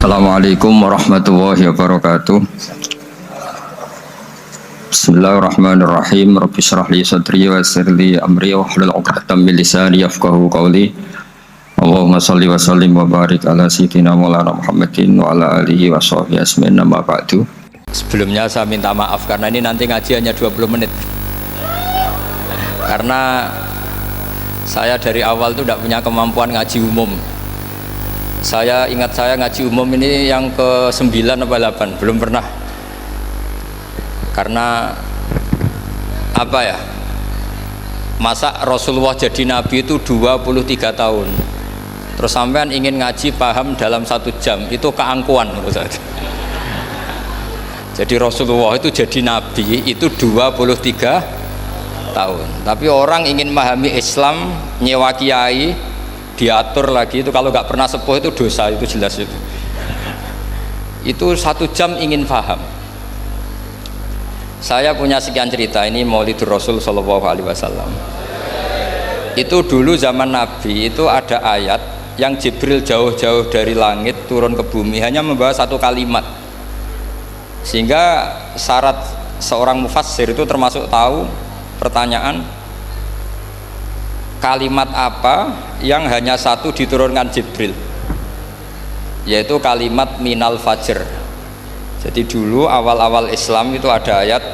Assalamualaikum warahmatullahi wabarakatuh. Bismillahirrahmanirrahim. Rabbi shrah li sadri wa yassir li amri wahlul 'uqdatam min lisani yafqahu qawli. Allahumma shalli wa sallim wa barik ala sayyidina Maulana Muhammadin wa ala alihi wa sahbihi asmin amma ba'du. Sebelumnya saya minta maaf karena ini nanti ngaji hanya 20 menit. Karena saya dari awal itu tidak punya kemampuan ngaji umum. Saya ingat saya ngaji umum ini yang ke-9 atau 8, belum pernah. Karena apa ya? Masa Rasulullah jadi nabi itu 23 tahun. Terus sampean ingin ngaji paham dalam 1 jam, itu keangkuhan menurut saya. Jadi Rasulullah itu jadi nabi itu 23 tahun. Tapi orang ingin memahami Islam, nyewa kiai, diatur lagi itu kalau nggak pernah sepuh itu dosa, itu jelas itu. Itu 1 jam ingin paham. Saya punya sekian cerita, ini Maulidur Rasul Shallallahu Alaihi Wasallam. Itu dulu zaman Nabi itu ada ayat yang Jibril jauh-jauh dari langit turun ke bumi hanya membawa 1 kalimat. Sehingga syarat seorang mufassir itu termasuk tahu pertanyaan kalimat apa yang hanya 1 diturunkan Jibril, yaitu kalimat minal fajr. Jadi dulu awal-awal Islam itu ada ayat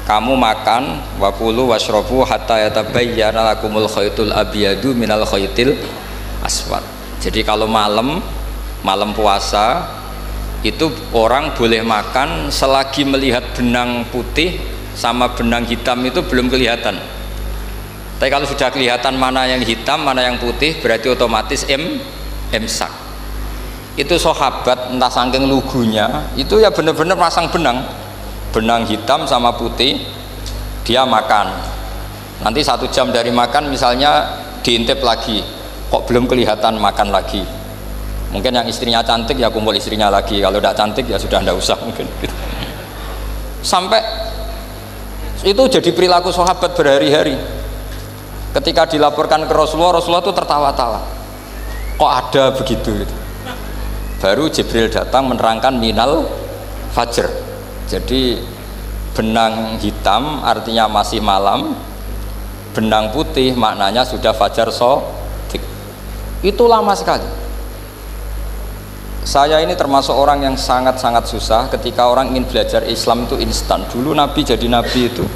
kamu makan wakulu washrobu hatta yatabayyana lakumul khaytul abyadu minal khaytil aswad. Jadi kalau malam puasa itu orang boleh makan selagi melihat benang putih sama benang hitam itu belum kelihatan. Tapi kalau sudah kelihatan mana yang hitam, mana yang putih, berarti otomatis imsak. Itu sahabat entah saking lugunya, itu ya benar-benar pasang benang hitam sama putih, dia makan. Nanti 1 jam dari makan misalnya diintip lagi, kok belum kelihatan, makan lagi. Mungkin yang istrinya cantik ya kumpul istrinya lagi, kalau tidak cantik ya sudah tidak usah mungkin. Sampai itu jadi perilaku sahabat berhari-hari. Ketika dilaporkan ke Rasulullah, Rasulullah itu tertawa-tawa. Kok ada begitu? Baru Jibril datang menerangkan minal fajr. Jadi benang hitam artinya masih malam, benang putih maknanya sudah fajar shadiq. Itu lama sekali. Saya ini termasuk orang yang sangat-sangat susah ketika orang ingin belajar Islam itu instan. Dulu Nabi jadi Nabi itu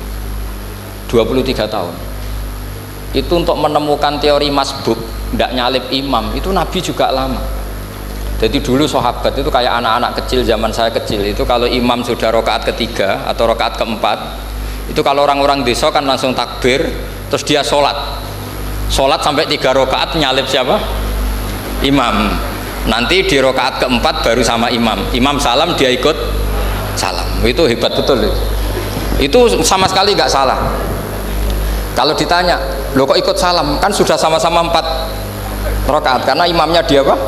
23 tahun. Itu untuk menemukan teori masbuk, tidak nyalip imam, itu Nabi juga lama. Jadi dulu sahabat itu kayak anak-anak kecil zaman saya kecil, itu kalau imam sudah rakaat ketiga atau rakaat keempat, itu kalau orang-orang desa kan langsung takbir, terus dia sholat sampai 3 rakaat nyalip siapa? Imam. Nanti di rakaat keempat baru sama imam salam, dia ikut salam. Itu hebat betul itu sama sekali nggak salah. Kalau ditanya, lo kok ikut salam? Kan sudah sama-sama 4 rakaat, karena imamnya dia apa?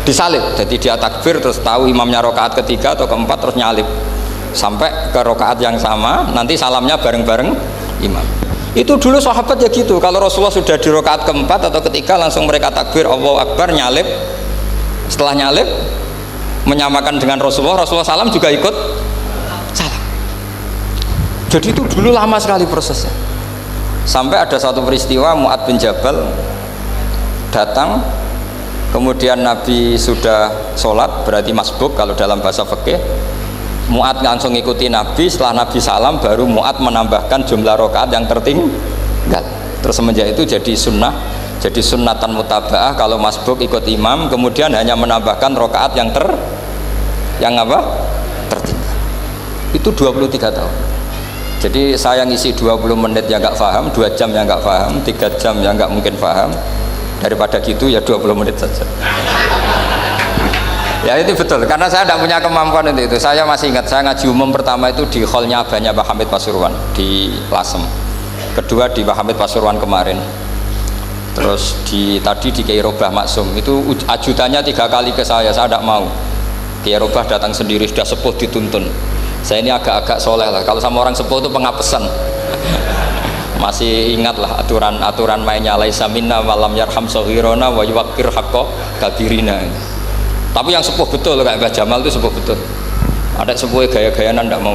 Disalib. Jadi dia takbir terus tahu imamnya rakaat ketiga atau keempat terus nyalip sampai ke rakaat yang sama, nanti salamnya bareng-bareng imam. Itu dulu sahabat ya gitu. Kalau Rasulullah sudah di rakaat keempat atau ketiga langsung mereka takbir Allahu Akbar, nyalip. Setelah nyalip menyamakan dengan Rasulullah salam juga ikut salam. Jadi itu dulu lama sekali prosesnya. Sampai ada satu peristiwa Mu'ad bin Jabal datang, kemudian Nabi sudah sholat, berarti masbuk kalau dalam bahasa fikih. Mu'ad langsung ikuti Nabi, setelah Nabi salam baru Mu'ad menambahkan jumlah rakaat yang tertinggal. Terus semenjak itu jadi sunnah, jadi sunnatan mutaba'ah kalau masbuk ikut imam, kemudian hanya menambahkan rakaat yang tertinggal. Itu 23 tahun. Jadi saya ngisi 20 menit yang nggak paham, 2 jam yang nggak paham, 3 jam yang nggak mungkin paham. Daripada gitu ya 20 menit saja. Ya itu betul, karena saya tidak punya kemampuan untuk itu. Saya masih ingat, saya ngaji umum pertama itu di hallnya Abahnya Pak Hamid Pasuruan di Lasem. Kedua di Pak Hamid Pasuruan kemarin. Terus tadi di Kiai Robah Maksum, itu ajudannya 3 kali ke saya tidak mau. Kiai Robah datang sendiri, sudah sepuh dituntun. Saya ini agak-agak soleh lah, kalau sama orang sepuh itu pengapesan. Masih ingatlah aturan mainnya, laisa minna walam yarham saghirona wa yuwaqqir haqqa kabirina. Tapi yang sepuh betul kayak Mbah Jamal itu sepuh betul. Ada sepuh gaya-gayanan tidak mau.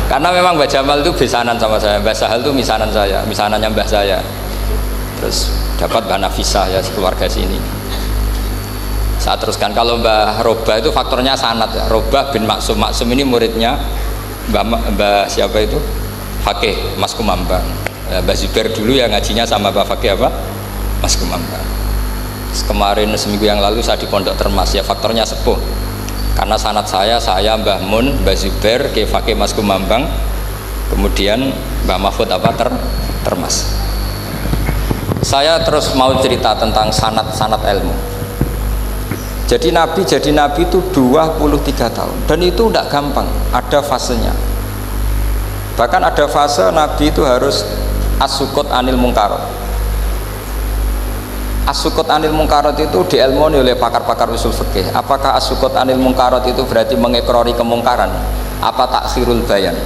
Karena memang Mbah Jamal itu besanan sama saya, Mbah Sahal itu misanan saya, misanannya Mbah saya. Terus dapat Mbah Nafisah ya keluarga sini. Saya teruskan, kalau Mbah Robah itu faktornya sanad ya. Robah bin Maksum, Maksum ini muridnya Mbah siapa itu? Fakih Mas Kumambang. Ya, Mbah Zubair dulu ya ngajinya sama Mbah Fakih apa? Mas Kumambang. Kemarin seminggu yang lalu saya di Pondok Termas ya, faktornya sepuh. Karena sanad saya Mbah Mun, Mbah Zubair, Kiai Fakih Mas Kumambang, kemudian Mbah Mahfud apa Termas. Saya terus mau cerita tentang sanad ilmu. Jadi Nabi itu 23 tahun dan itu tidak gampang, ada fasenya. Bahkan ada fase Nabi itu harus as-sukut anil mungkarat. As-sukut anil mungkarat itu diilmoni oleh pakar-pakar usul fikih. Apakah as-sukut anil mungkarat itu berarti mengekrori kemungkaran? Apa takhirul bayan?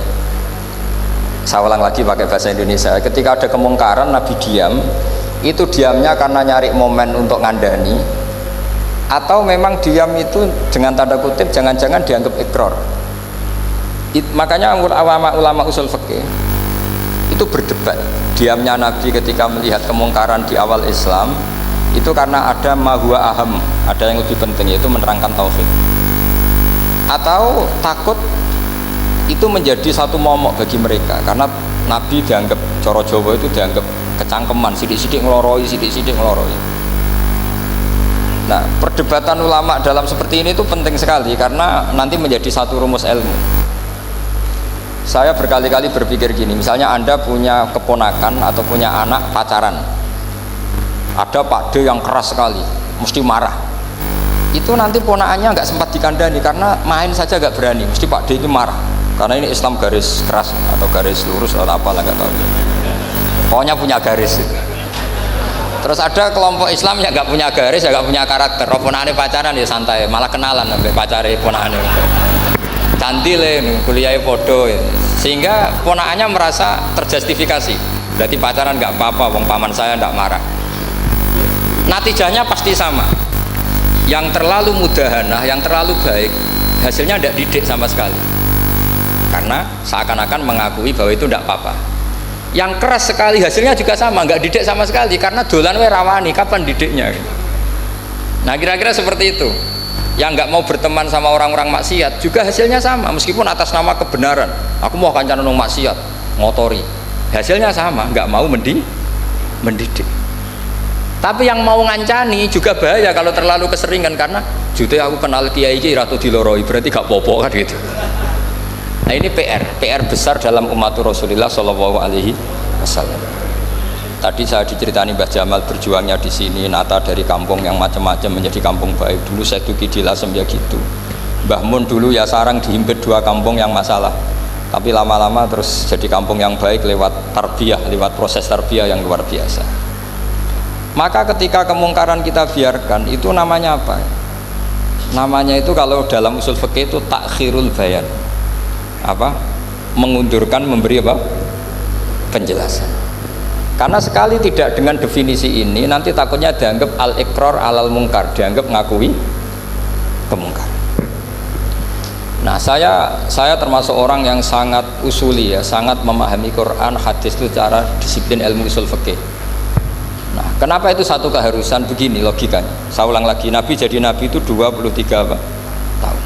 Saya ulang lagi pakai bahasa Indonesia. Ketika ada kemungkaran Nabi diam, itu diamnya karena nyari momen untuk ngandani, atau memang diam itu dengan tanda kutip jangan-jangan dianggap ikrar. Makanya ulama usul fikih itu berdebat. Diamnya Nabi ketika melihat kemungkaran di awal Islam itu karena ada ma huwa aham, ada yang lebih penting, yaitu menerangkan tauhid, atau takut itu menjadi satu momok bagi mereka karena Nabi dianggap coro Jawa itu dianggap kecangkeman, sidik-sidik ngeloroi. Nah, perdebatan ulama dalam seperti ini itu penting sekali karena nanti menjadi satu rumus ilmu. Saya berkali-kali berpikir gini, misalnya Anda punya keponakan atau punya anak pacaran, ada Pak D yang keras sekali, mesti marah. Itu nanti ponakannya nggak sempat dikandani karena main saja nggak berani, mesti Pak D ini marah. Karena ini Islam garis keras atau garis lurus atau apa lah nggak tahu. Pokoknya punya garis itu. Terus ada kelompok Islam yang nggak punya garis, ya nggak punya karakter. Ponakane pacaran ya santai, malah kenalan sampai pacare ponakane. Cantile kuliah podo, ya. Sehingga ponakannya merasa terjustifikasi. Berarti pacaran nggak apa-apa, wong paman saya nggak marah. Natijahnya pasti sama. Yang terlalu mudahanah, yang terlalu baik, hasilnya tidak didik sama sekali. Karena seakan-akan mengakui bahwa itu tidak apa-apa. Yang keras sekali hasilnya juga sama, nggak didik sama sekali karena dolan we rawani, kapan didiknya? Nah kira-kira seperti itu. Yang nggak mau berteman sama orang-orang maksiat juga hasilnya sama, meskipun atas nama kebenaran. Aku mau kancan nang maksiat, ngotori. Hasilnya sama, nggak mau mendidik. Tapi yang mau ngancani juga bahaya kalau terlalu keseringan karena jute aku kenal kiai iki ratu diloroi, berarti gak popo kan gitu. Nah ini PR besar dalam umat Rasulullah Shallallahu Alaihi Wasallam. Tadi saya diceritani Mbah Jamal berjuangnya di sini, nata dari kampung yang macam-macam menjadi kampung baik. Dulu saya Duki di Lasem ya gitu. Mbah Mun dulu ya sarang dihimpit 2 kampung yang masalah. Tapi lama-lama terus jadi kampung yang baik lewat tarbiyah, lewat proses tarbiyah yang luar biasa. Maka ketika kemungkaran kita biarkan, itu namanya apa? Namanya itu kalau dalam usul fikih itu takhirul bayan. Apa? Mengundurkan, memberi apa? Penjelasan. Karena sekali tidak dengan definisi ini, nanti takutnya dianggap al-iqrar alal mungkar, dianggap ngakui kemungkaran. Nah, saya termasuk orang yang sangat usuli ya, sangat memahami Quran, hadis itu secara disiplin ilmu usul fikih. Nah, kenapa itu satu keharusan? Begini logikanya. Saya ulang lagi, Nabi jadi Nabi itu 23 tahun.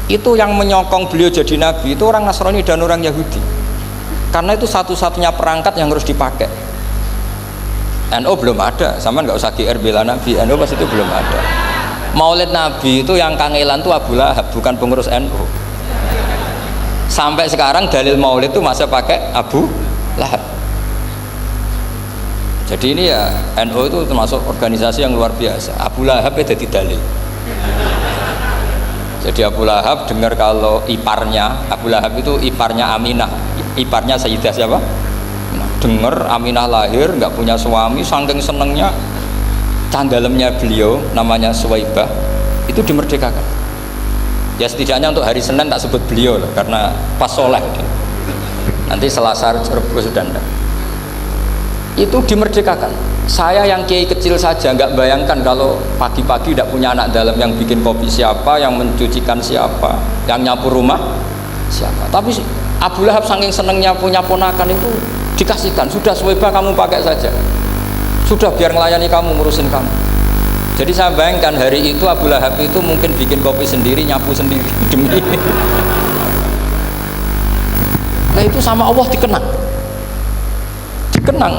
Itu yang menyokong beliau jadi Nabi itu orang Nasrani dan orang Yahudi. Karena itu satu-satunya perangkat yang harus dipakai. NU belum ada, sama nggak usah GR bela Nabi. NU pas itu belum ada. Maulid Nabi itu yang kangelan tuh Abu Lahab, bukan pengurus NU. Sampai sekarang dalil Maulid itu masih pakai Abu Lahab. Jadi ini ya NU itu termasuk organisasi yang luar biasa. Abu Lahab itu jadi dalil. Jadi Abu Lahab dengar kalau iparnya, Abu Lahab itu iparnya Aminah, iparnya Sayyidah siapa? Nah, dengar Aminah lahir nggak punya suami, saking senengnya candalemnya beliau namanya Suwaibah itu dimerdekakan. Ya setidaknya untuk hari Senin tak sebut beliau loh, karena pas soleh. Nanti Selasa Rabu sudah enggak. itu dimerdekakan. Saya yang kiai kecil saja nggak bayangkan kalau pagi-pagi tidak punya anak dalam, yang bikin kopi siapa, yang mencucikan siapa, yang nyapu rumah siapa. Tapi Abu Lahab saking senengnya punya ponakan itu dikasihkan, sudah Suwaibah kamu pakai saja, sudah biar melayani kamu, ngurusin kamu. Jadi saya bayangkan hari itu Abu Lahab itu mungkin bikin kopi sendiri, nyapu sendiri demi ini. Nah itu sama Allah dikenang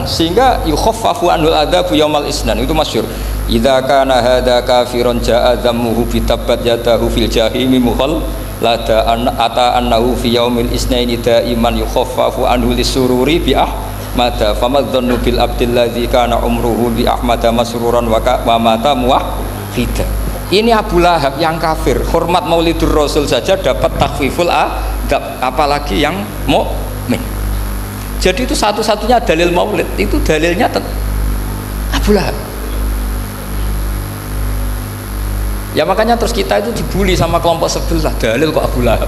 sehingga yukhaffafu anhul adzabu yaumal isnan. Itu masyhur, idza kana hadza kafiron jaa dhammuhu bitabbat yadahu fil jahimi muhal lada ata annahu fi yaumil isnaini daiman yukhaffafu anhu lisururi bi ahmada famadzannu bil abdil ladzi kana umruhu bi ahmada masruran wa mata muwahhida. Ini Abu Lahab yang kafir, hormat Maulidur Rasul saja dapat takhfiful adab, apalagi yang mukmin. Jadi itu satu-satunya dalil maulid, itu dalilnya Abu Lahab. Ya makanya terus kita itu dibully sama kelompok sebelah, dalil kok Abu Lahab.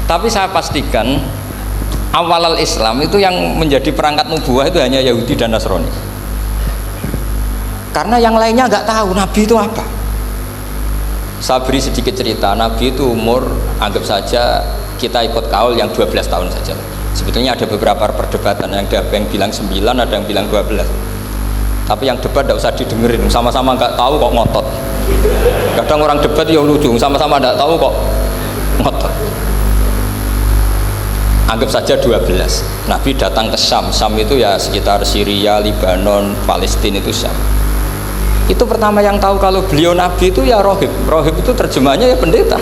Tapi saya pastikan awal Islam itu yang menjadi perangkat nubuah itu hanya Yahudi dan Nasrani. Karena yang lainnya nggak tahu Nabi itu apa. Saya beri sedikit cerita, Nabi itu umur anggap saja kita ikut kaul yang 12 tahun saja. Sebetulnya ada beberapa perdebatan, yang bilang 9, ada yang bilang 12. Tapi yang debat tidak usah didengerin, sama-sama nggak tahu kok ngotot. Kadang orang debat ya lucu, sama-sama nggak tahu kok ngotot. Anggap saja 12. Nabi datang ke Syam. Syam itu ya sekitar Syria, Libanon, Palestina, itu Syam. Itu pertama yang tahu kalau beliau Nabi itu ya rohib. Rohib itu terjemahnya ya pendeta.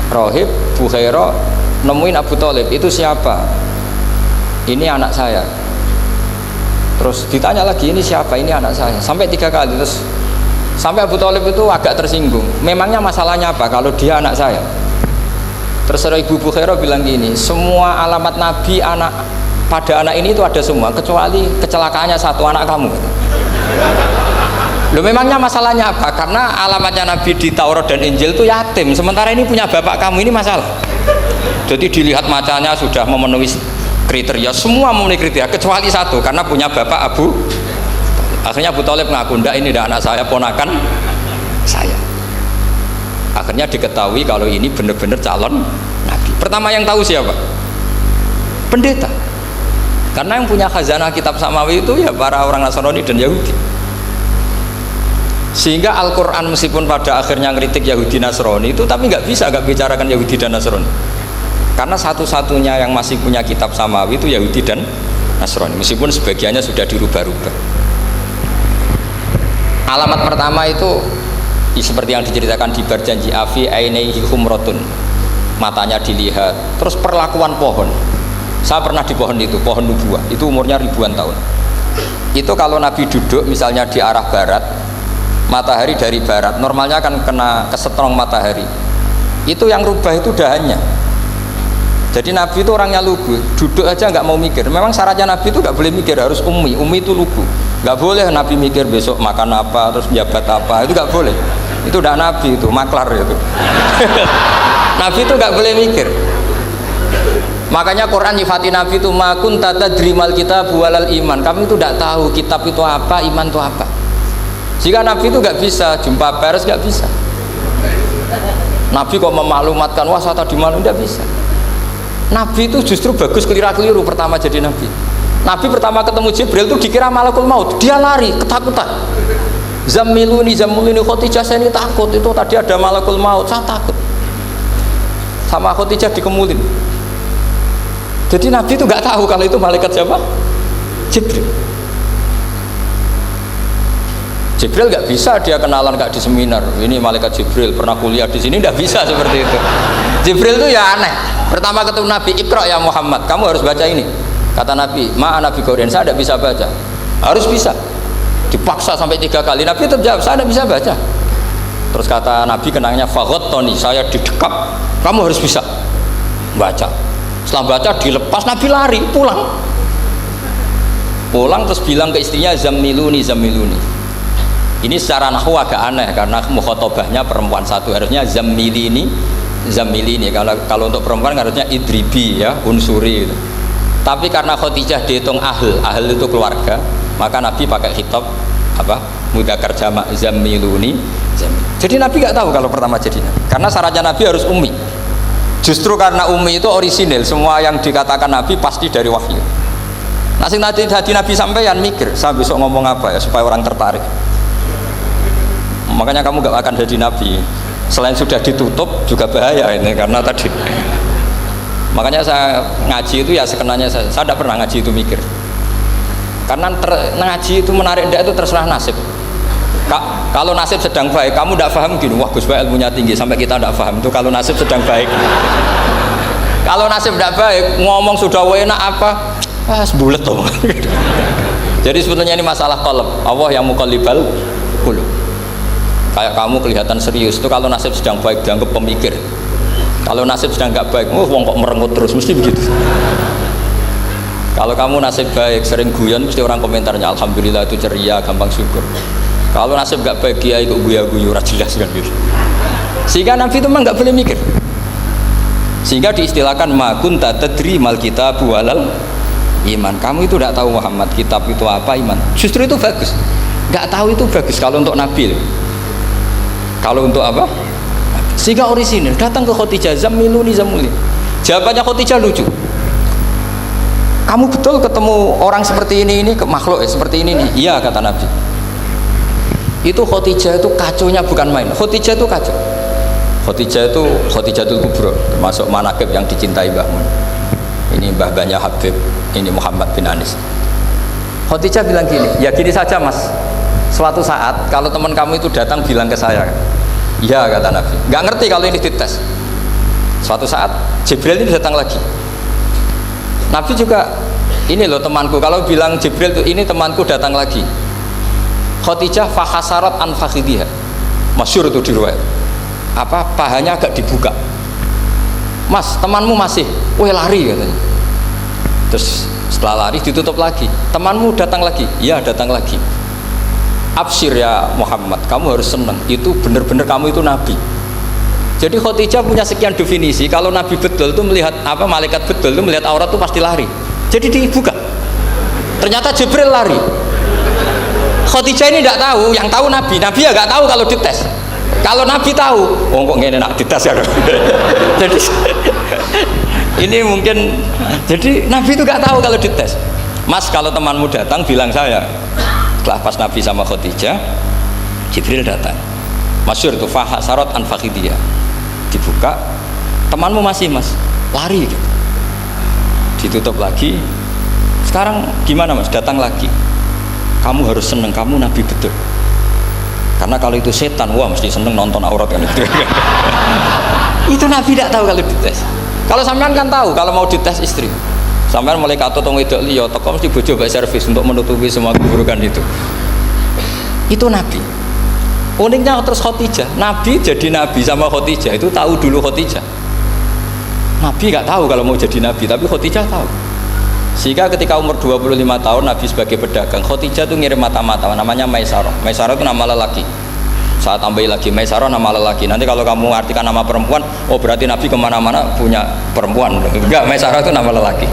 Rohib, Bukhairah nemuin Abu Thalib, itu siapa? Ini anak saya. Terus ditanya lagi, ini siapa? Ini anak saya. Sampai 3 kali. Terus sampai Abu Thalib itu agak tersinggung. Memangnya masalahnya apa kalau dia anak saya? Terus Ibu Bukhairah bilang gini, semua alamat Nabi pada anak ini itu ada semua, kecuali kecelakaannya satu, anak kamu. Loh, memangnya masalahnya apa? Karena alamatnya Nabi di Taurat dan Injil itu yatim, sementara ini punya bapak kamu, ini masalah. Jadi dilihat macanya sudah memenuhi kriteria, semua memenuhi kriteria kecuali satu, karena punya bapak Abu. Akhirnya Abu Thalib ngaku, enggak, ini enggak anak saya, ponakan saya. Akhirnya diketahui kalau ini benar-benar calon Nabi. Pertama yang tahu siapa? Pendeta. Karena yang punya khazanah kitab samawi itu ya para orang Nasrani dan Yahudi. Sehingga Al-Quran meskipun pada akhirnya ngeritik Yahudi Nasrani itu, tapi nggak bisa nggak bicarakan Yahudi dan Nasrani. Karena satu-satunya yang masih punya kitab samawi itu Yahudi dan Nasrani, meskipun sebagiannya sudah dirubah-rubah. Alamat pertama itu seperti yang diceritakan di Barjanji, afi ainaihi humratun, matanya dilihat. Terus perlakuan pohon, saya pernah di pohon itu, pohon nubuah, itu umurnya ribuan tahun. Itu kalau Nabi duduk misalnya di arah barat, matahari dari barat, normalnya kan kena kesetrong matahari, itu yang rubah itu dahannya. Jadi Nabi itu orangnya lugu, duduk aja nggak mau mikir. Memang syaratnya Nabi itu nggak boleh mikir, harus ummi itu lugu. Nggak boleh Nabi mikir besok makan apa, terus jabat apa, itu nggak boleh. Itu udah Nabi, itu maklar itu. Nabi itu nggak boleh mikir. Makanya Quran nyifati Nabi itu makun tata drimal kitab walal iman. Kami itu tidak tahu kitab itu apa, iman itu apa. Jika Nabi itu nggak bisa jumpa pers, nggak bisa. Nabi kok memaklumatkan wah saya tadi malu, nggak bisa. Nabi itu justru bagus keliru pertama jadi Nabi. Nabi pertama ketemu Jibril itu dikira malakul maut, dia lari ketakutan. Zamiluni Khotijah, saya ini takut, itu tadi ada malakul maut, saya takut. Sama Khotijah dikemulin. Jadi Nabi itu nggak tahu kalau itu malaikat siapa? Jibril. Jibril nggak bisa dia kenalan nggak di seminar. Ini malaikat Jibril pernah kuliah di sini, nggak bisa seperti itu. Jibril itu ya aneh. Pertama ketemu Nabi, Iqra ya Muhammad, kamu harus baca ini. Kata Nabi, ma'a Nabi Qur'an, saya tidak bisa baca. Harus bisa. Dipaksa sampai 3 kali. Nabi tetap jawab, saya tidak bisa baca. Terus kata Nabi kenangnya, Tony, saya didekap, kamu harus bisa baca. Setelah baca dilepas, Nabi lari pulang. Pulang terus bilang ke istrinya, Zamiluni. Ini secara nahwu agak aneh karena mukhotobahnya perempuan satu, harusnya Zamilini zamili ini. Kalau untuk perempuan harusnya idribi ya, unsuri gitu. Tapi karena Khadijah dihitung ahl itu keluarga, maka Nabi pakai khitab apa? Mudzakkar jamak zamiluni. Jadi Nabi nggak tahu kalau pertama jadi Nabi. Karena syaratnya Nabi harus ummi. Justru karena ummi itu orisinil, semua yang dikatakan Nabi pasti dari wahyu. Nah, sing hati Nabi sampeyan mikir, saya besok ngomong apa ya supaya orang tertarik. Makanya kamu gak akan jadi Nabi. Selain sudah ditutup juga bahaya ini karena tadi. Makanya saya ngaji itu ya sekenanya saya tidak pernah ngaji itu mikir. Karena ngaji itu menarik ndak itu terserah nasib. Kalau nasib sedang baik, kamu tidak paham gini, wah Gus Baik ilmunya tinggi sampai kita tidak paham itu kalau nasib sedang baik. Kalau nasib tidak baik, ngomong sudah enak apa? Sebulet tuh. Jadi sebetulnya ini masalah qalb. Allah yang muqallibal qulub. Kayak kamu kelihatan serius itu kalau nasib sedang baik dianggap pemikir. Kalau nasib sedang nggak baik, wong kok merengut terus, mesti begitu. Kalau kamu nasib baik, sering guyon, mesti orang komentarnya alhamdulillah itu ceria, gampang syukur. Kalau nasib nggak baik, kiai kok guya-guyu, jelas kan gitu. Sehingga Nabi itu memang nggak boleh mikir. Sehingga diistilahkan ma kunta tadri mal kitabu walal iman. Kamu itu tidak tahu Muhammad, kitab itu apa, iman. Justru itu bagus. Nggak tahu itu bagus kalau untuk Nabi. Kalau untuk apa? Sehingga orisinil datang ke Khadijah, zamiluni zamuli. Jawabannya Khadijah lucu. Kamu betul ketemu orang seperti ini ke makhluk seperti ini nih? Iya kata Nabi. Itu Khadijah itu kacaunya bukan main. Khadijah itu kacau. Khadijah itu Khadijatul Kubra, termasuk manaqib yang dicintai Mbah Mun. Ini mbah-mbahnya Habib, ini Muhammad bin Anis. Khadijah bilang gini, ya gini saja Mas. Suatu saat kalau teman kamu itu datang bilang ke saya, iya kata Nabi. Nggak ngerti kalau ini dites. Suatu saat Jibril ini datang lagi. Nabi juga, ini loh temanku. Kalau bilang Jibril itu ini temanku datang lagi. Khadijah fahasarat an fakhidiha. Masyhur itu di riwayat. Apa pahanya agak dibuka. Mas, temanmu masih, lari katanya. Terus setelah lari ditutup lagi. Temanmu datang lagi. Iya datang lagi. Absyir ya Muhammad, kamu harus senang. Itu benar-benar kamu itu Nabi. Jadi Khadijah punya sekian definisi. Kalau Nabi betul itu melihat apa, malaikat betul itu melihat aurat itu pasti lari. Jadi dibuka. Ternyata Jibril lari. Khadijah ini tidak tahu, yang tahu Nabi. Nabi ya nggak tahu kalau dites. Kalau Nabi tahu, oh kok nggak enak dites ya. Jadi ini mungkin. Jadi Nabi itu nggak tahu kalau dites. Mas, kalau temanmu datang bilang saya. Setelah pas Nabi sama Khadijah, Jibril datang. Masyhur itu fahasarat an fakhidiyah. Dibuka, temanmu masih Mas, lari gitu. Ditutup lagi. Sekarang gimana Mas? Datang lagi. Kamu harus seneng, kamu Nabi betul. Karena kalau itu setan, wah mesti seneng nonton aurat kan itu. Itu Nabi tidak tahu kalau dites. Kalau sampean kan tahu kalau mau dites istri. Sampai mulai kata tong wedok liya teko mesti bojo mbak servis untuk menutupi semua keburukan itu. Itu Nabi. Uniknya terus Khadijah, Nabi jadi Nabi sama Khadijah itu tahu dulu Khadijah. Nabi nggak tahu kalau mau jadi Nabi, tapi Khadijah tahu. Sehingga ketika umur 25 tahun Nabi sebagai pedagang, Khadijah itu ngirim mata-mata namanya Maisarah. Maisarah itu nama lelaki. Saya tambahin lagi Maisarah nama lelaki. Nanti kalau kamu artikan nama perempuan, oh berarti Nabi kemana-mana punya perempuan. Enggak, Maisarah itu nama lelaki.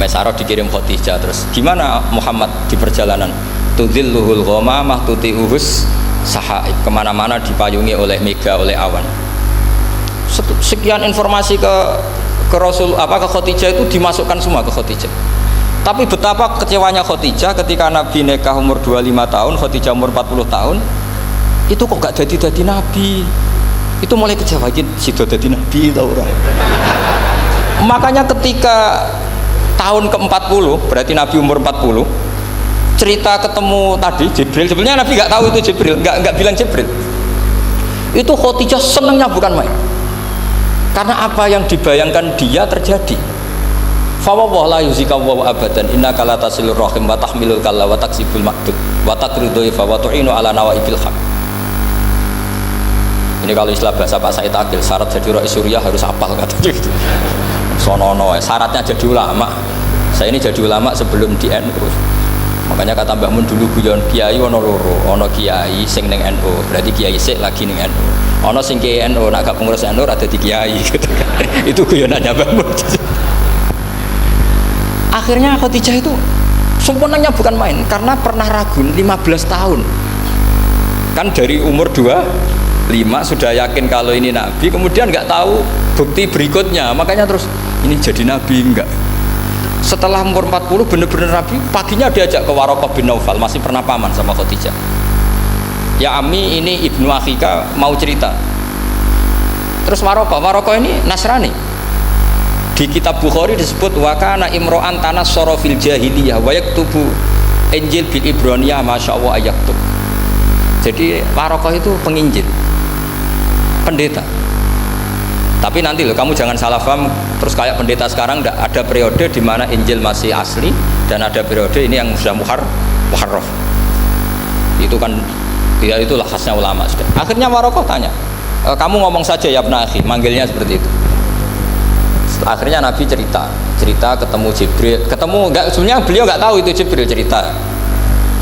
Maisarah dikirim Khadijah. Terus gimana Muhammad di perjalanan? Tudhilluhul ghamamah tuti'uhus sahaib. Kemana-mana dipayungi oleh mega, oleh awan. Sekian informasi ke Rasul ke Khadijah itu dimasukkan semua ke Khadijah. Tapi betapa kecewanya Khadijah ketika Nabi nikah umur 25 tahun, Khadijah umur 40 tahun. Itu kok gak jadi Nabi. Itu mulai kecewa sido jadi Nabi tau ora. Makanya ketika tahun ke-40, berarti Nabi umur 40, cerita ketemu tadi Jibril, sebenarnya Nabi nggak tahu itu Jibril, nggak bilang Jibril. Itu Khadijah senangnya bukan main. Karena apa yang dibayangkan dia terjadi. Fa wa la yuzika wa abadan innaka la tasilur rahim wa tahmilul kalla wa taksibul maqdud wa taqridu fa wa tu'inu ala nawaibil haq. Ini kalau istilah bahasa Pak Said Akil, syarat jadi rais Suriah harus hafal kata gitu. Sonono, syaratnya jadi ulama. Saya ini jadi ulama sebelum di NU. Makanya kata Mbah Mun dulu guyon kiai ono loro, ono kiai sing ning NU, berarti kiai sik lagi ning NU. Ono sing NU nak gak pengurus NU ada di kiai gitu kan. Itu guyonannya bangun. Akhirnya Khadijah itu sempurnanya bukan main karena pernah ragu 15 tahun. Kan dari umur 25 sudah yakin kalau ini nabi, kemudian nggak tahu bukti berikutnya, makanya terus ini jadi nabi enggak. Setelah umur 40 benar-benar nabi, paginya diajak ke Waraqah bin Naufal, masih pernah paman sama Khadijah. Ya Ami, ini ibnu akhika mau cerita. Terus Waraqah ini Nasrani. Di kitab Bukhari disebut wa kana imro'an tanassara fil jahiliyah wa yaktubu Injil bil Ibraniyah masyaallah ayaktub. Jadi Waraqah itu penginjil, pendeta. Tapi nanti loh, kamu jangan salah paham terus kayak pendeta sekarang. Ada periode di mana Injil masih asli dan ada periode ini yang sudah muharraf. Itu kan ya itulah khasnya ulama sudah. Akhirnya Waraqah tanya, kamu ngomong saja ya Ibnu Akhi, manggilnya seperti itu. Akhirnya Nabi cerita ketemu Jibril, sebenarnya beliau nggak tahu itu Jibril cerita.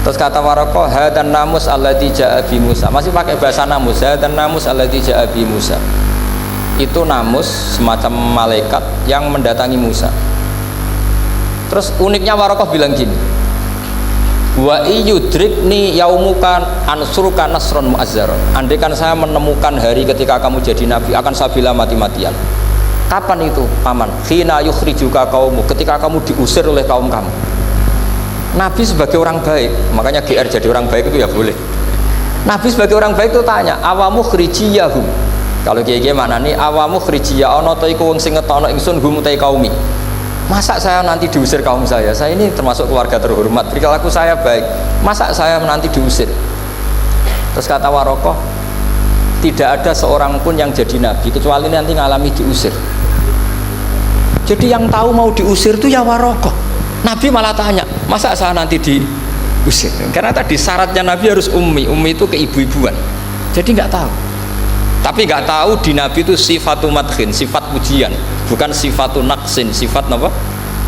Terus kata Waraqah, hadan namus alladzi ja'a bi Musa, masih pakai bahasa namus, hadan namus alladzi ja'a bi Musa. Itu namus semacam malaikat yang mendatangi Musa. Terus uniknya Waraqah bilang gini, wa iyudrikni yaumuka ansuruka nasron mu'azzaron. Andai kan saya menemukan hari ketika kamu jadi nabi, akan saya bela mati-matian. Kapan itu paman? Khina yukhrijuka kaumu, ketika kamu diusir oleh kaum kamu. Nabi sebagai orang baik, makanya GR jadi orang baik itu ya boleh. Nabi sebagai orang baik itu tanya, awamu khrijiyahum. Kalau kiye-kiye maknane awamu khrijiyah ana ta iku wong sing ngetono ingsun hum utai kaumi. Masa saya nanti diusir kaum saya? Saya ini termasuk keluarga terhormat, perilaku saya baik. Masa saya nanti diusir? Terus kata Waraqah, tidak ada seorang pun yang jadi nabi kecuali nanti ngalami diusir. Jadi yang tahu mau diusir itu ya Waraqah. Nabi malah tanya, masa saya nanti diusir? Karena tadi syaratnya Nabi harus ummi itu keibu-ibuan. Jadi nggak tahu. Tapi nggak tahu di Nabi itu sifatu madkhin, sifat pujian, bukan sifatu naqsin, sifat apa?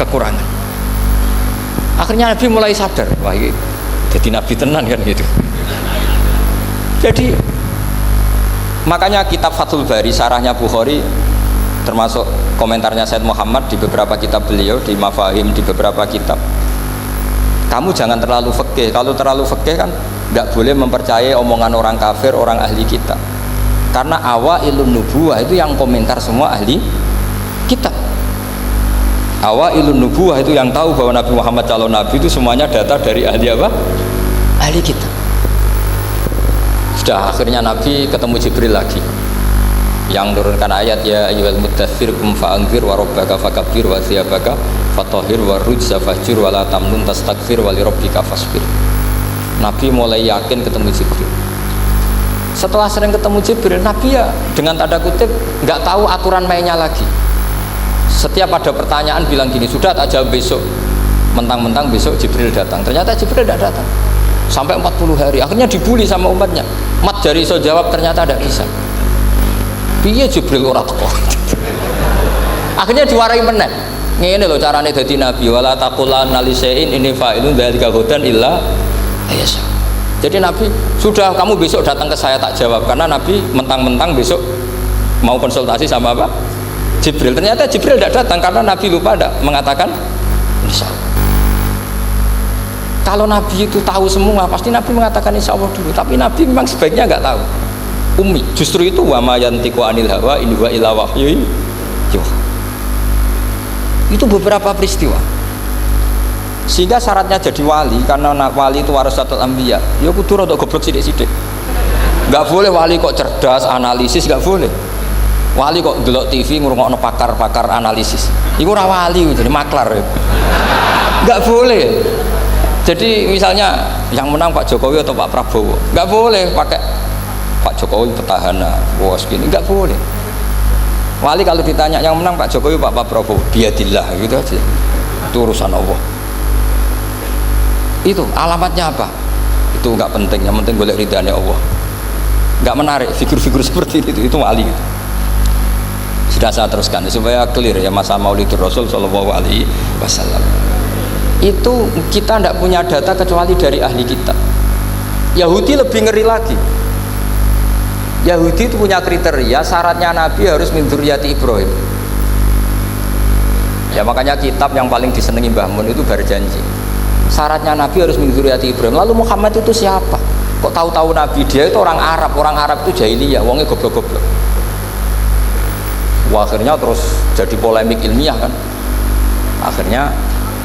Kekurangan. Akhirnya Nabi mulai sadar, wah ini jadi Nabi tenan kan gitu. Jadi makanya kitab Fathul Bari, sarahnya Bukhari, termasuk komentarnya Said Muhammad di beberapa kitab beliau, di Mafahim, di beberapa kitab. Kamu jangan terlalu fikih. Kalau terlalu fikih kan nggak boleh mempercayai omongan orang kafir, orang ahli kitab. Karena awailun nubuwah itu yang komentar semua ahli kitab. Awailun nubuwah itu yang tahu bahwa Nabi Muhammad calon nabi itu semuanya data dari ahli apa? Ahli kitab. Sudah akhirnya Nabi ketemu Jibril lagi yang turunkan ayat ya ayyuhal muddatsir qum fa'anzir wa rabbaka fakabbir wa thiyabaka fatahhir wa rujza fahjur wa la tamnun tastakfir wa li rabbika fasbir. Nabi mulai yakin ketemu Jibril. Setelah sering ketemu Jibril, Nabi ya dengan tanda kutip nggak tahu aturan mainnya lagi. Setiap ada pertanyaan bilang gini, sudah tak jawab besok. Mentang-mentang besok Jibril datang. Ternyata Jibril tidak datang sampai 40 hari. Akhirnya dibully sama umatnya. Mat jari so jawab ternyata tidak bisa. Piye Jibril ora teko. Akhirnya diwarai meneh. Ngene lho carane dadi nabi, wala taqulanna li syai'in inni fa'ilun dzalika ghadan illa ayasha. Jadi Nabi, sudah kamu besok datang ke saya tak jawab, karena Nabi mentang-mentang besok mau konsultasi sama apa? Jibril. Ternyata Jibril tidak datang karena Nabi lupa tidak mengatakan insyaallah. Kalau Nabi itu tahu semua, pasti Nabi mengatakan insyaallah dulu. Tapi Nabi memang sebaiknya nggak tahu. Ummi, justru itu wa ma yantiqu anil hawa in huwa illa wahyu yuha. Itu beberapa peristiwa. Sehingga syaratnya jadi wali, karena wali itu warasatul anbiya, ya kudu rada goblok sithik-sithik. Enggak boleh wali kok cerdas, analisis, enggak boleh. Wali kok delok TV ngrungokno pakar-pakar analisis. Iku ora wali, jadi maklar. Enggak boleh. Jadi misalnya yang menang Pak Jokowi atau Pak Prabowo, enggak boleh pakai Pak Jokowi petahana, bos gini, enggak boleh. Wali kalau ditanya yang menang Pak Jokowi Pak Prabowo, biadillah gitu aja. Itu urusan Allah. Itu alamatnya apa? Itu enggak penting, yang penting golek ridhanya Allah. Enggak menarik figur-figur seperti itu wali gitu. Sudah saya teruskan supaya clear ya masa Maulidur Rasul sallallahu alaihi wasallam. Itu kita tidak punya data kecuali dari ahli kitab. Yahudi lebih ngeri lagi. Yahudi itu punya kriteria, syaratnya Nabi harus min dzurriyyati Ibrahim. Ya makanya kitab yang paling disenangi Mbah Mun itu Berjanji. Syaratnya Nabi harus min dzurriyyati Ibrahim. Lalu Muhammad itu siapa? Kok tahu-tahu Nabi? Dia itu orang Arab. Orang Arab itu jahiliyah, wongnya goblok-goblok. Wah, akhirnya terus jadi polemik ilmiah kan. Akhirnya